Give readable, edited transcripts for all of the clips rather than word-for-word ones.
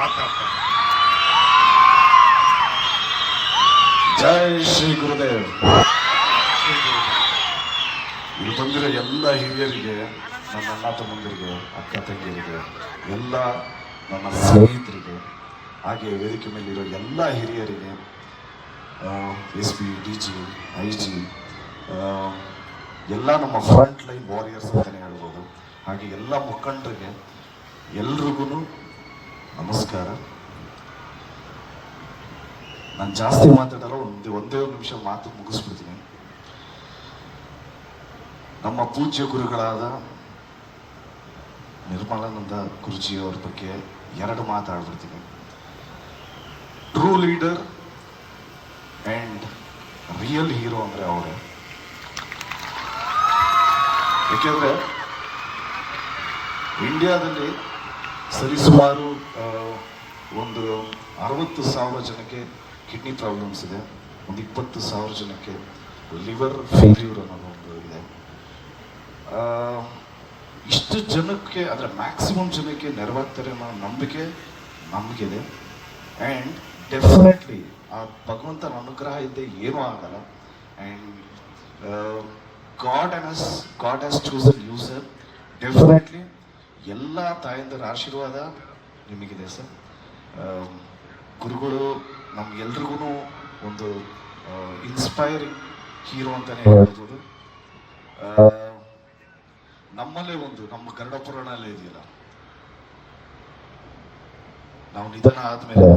ಮಾತಾಡ್ತಾರೆ. ಜೈ ಶ್ರೀ ಗುರುದೇವ್. ಇಲ್ಲಿ ಬಂದಿರೋ ಎಲ್ಲ ಹಿರಿಯರಿಗೆ, ನನ್ನ ಅಣ್ಣ ತಮ್ಮಂದಿರಿಗೆ, ಅಕ್ಕ ತಂಗಿಯರಿಗೆ, ಎಲ್ಲ ನನ್ನ ಸ್ನೇಹಿತರಿಗೆ, ಹಾಗೆ ವೇದಿಕೆ ಮೇಲಿರೋ ಎಲ್ಲ ಹಿರಿಯರಿಗೆ, SP, DG, IG, ಎಲ್ಲ ನಮ್ಮ ಫ್ರಂಟ್ ಲೈನ್ ವಾರಿಯರ್ಸ್ ಅಂತಲೇ ಹೇಳ್ಬೋದು. ಹಾಗೆ ಎಲ್ಲ ಮುಖಂಡರಿಗೆ ಎಲ್ರಿಗೂ ನಮಸ್ಕಾರ. ನಾನು ಜಾಸ್ತಿ ಮಾತಾಡಲ್ಲ, ಒಂದೇ ನಿಮಿಷ ಮಾತು ಮುಗಿಸ್ಬಿಡ್ತೀನಿ. ನಮ್ಮ ಪೂಜ್ಯ ಗುರುಗಳಾದ ನಿರ್ಮಲಾನಂದ ಗುರುಜಿಯವ್ರ ಬಗ್ಗೆ 2 ಮಾತಾಡ್ಬಿಡ್ತೀನಿ. True leader and real hero ಅಂದರೆ ಅವರೇ. ಏಕೆಂದರೆ ಇಂಡಿಯಾದಲ್ಲಿ ಸರಿಸುಮಾರು ಒಂದು 60,000 ಜನಕ್ಕೆ ಕಿಡ್ನಿ ಪ್ರಾಬ್ಲಮ್ಸ್ ಇದೆ, ಒಂದು 20,000 ಜನಕ್ಕೆ ಲಿವರ್ ಫೇಲ್ಯೂರ್ ಅನ್ನೋದು ಒಂದು ಇದೆ. ಇಷ್ಟು ಜನಕ್ಕೆ, ಅಂದರೆ ಮ್ಯಾಕ್ಸಿಮಮ್ ಜನಕ್ಕೆ ನೆರವಾಗ್ತಾರೆ ಅನ್ನೋ ನಂಬಿಕೆ ನಮಗಿದೆ. ಆ್ಯಂಡ್ ಡೆಫಿನೆಟ್ಲಿ ಆ ಭಗವಂತನ ಅನುಗ್ರಹ ಇದ್ದೇ ಏನೂ ಆಗಲ್ಲ. And God has chosen you sir. Definitely ಎಲ್ಲ ತಾಯಂದರ ಆಶೀರ್ವಾದ ನಿಮಗಿದೆ ಸರ್. ಗುರುಗಳು ನಮ್ಗೆಲ್ರಿಗೂ ಒಂದು ಇನ್ಸ್ಪೈರಿಂಗ್ ಹೀರೋ ಅಂತಲೇ ಹೇಳ್ಬೋದು. ನಮ್ಮಲ್ಲೇ ನಮ್ಮ ಗರುಡ ಪುರಾಣಲ್ಲೇ ಇದೆಯಲ್ಲ, ನಾವು ನಿಧನ ಆದ್ಮೇಲೆ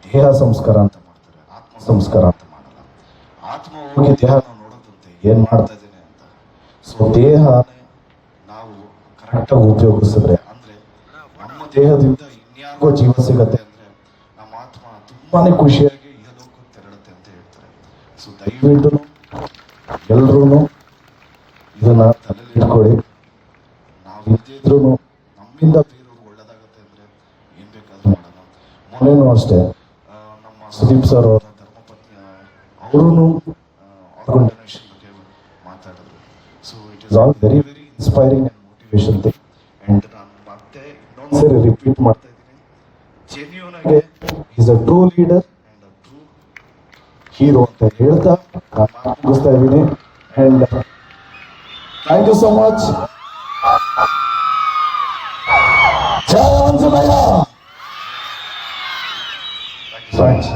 ದೇಹ ಸಂಸ್ಕಾರ ಅಂತ ಮಾಡ್ತಾರೆ, ಆತ್ಮ ಸಂಸ್ಕಾರ ಅಂತ ಮಾಡಲ್ಲ. ಆತ್ಮ ಹೋಗಿ ದೇಹ ನಾವು ನೋಡೋದಂತೆ ಏನ್ ಮಾಡ್ತಾ ಇದ್ದೇನೆ ಅಂತ. ಸೊ ದೇಹ ನಾವು ಕರೆಕ್ಟಾಗಿ ಉಪಯೋಗಿಸಿದ್ರೆ, ಅಂದ್ರೆ ನಮ್ಮ ದೇಹದಿಂದ ಇನ್ಯಾಗೋ ಜೀವ ಸಿಗತ್ತೆ ಅಂದ್ರೆ ನಮ್ಮ ಆತ್ಮ ತುಂಬಾನೇ ಖುಷಿಯಾಗಿ ಇಹಲೋಕಕ್ಕೆ ತೆರಳುತ್ತೆ ಅಂತ ಹೇಳ್ತಾರೆ. ಸೊ ದಯವಿಟ್ಟು ಎಲ್ರೂ ಇದನ್ನ ತಲೆಯಲ್ಲಿ ಇಟ್ಕೊಳ್ಳಿ. ನಾವು ಇಲ್ದಿದ್ರು ನಮ್ಮಿಂದ ಬೇರೆಯವ್ರು ಒಳ್ಳೇದಾಗತ್ತೆ ಅಂದ್ರೆ ಏನ್ ಬೇಕಾದ್ರೂ ಮಾಡೋಣ. ಮೊನ್ನೆನೂ ಅಷ್ಟೇ ನಮ್ಮ ಸುದೀಪ್ ಸರ್ ಅವರ ಧರ್ಮಪತ್ನಿ ಅವರು ಆರ್ಗನ್ ಡೊನೇಷನ್ ಬಗ್ಗೆ ಮಾತಾಡಿದ್ರು. So it is all very very inspiring and motivation thing. And ನಾನು ಮತ್ತೆ ಇನ್ನೊಂದ್ಸರಿ ರಿಪೀಟ್ ಮಾಡ್ತಾ ಇದ್ದೀನಿ, ಜೆನ್ಯೂನ್ ಆಗಿ is a true leader and a true hero ಅಂತ ಹೇಳ್ತಾ ನಾನು ಮುಗಿಸ್ತಾ ಇದ್ದೀನಿ. And thank you so much. ಜೈ ಆಂಜನೇಯ. ಥ್ಯಾಂಕ್ಸ್.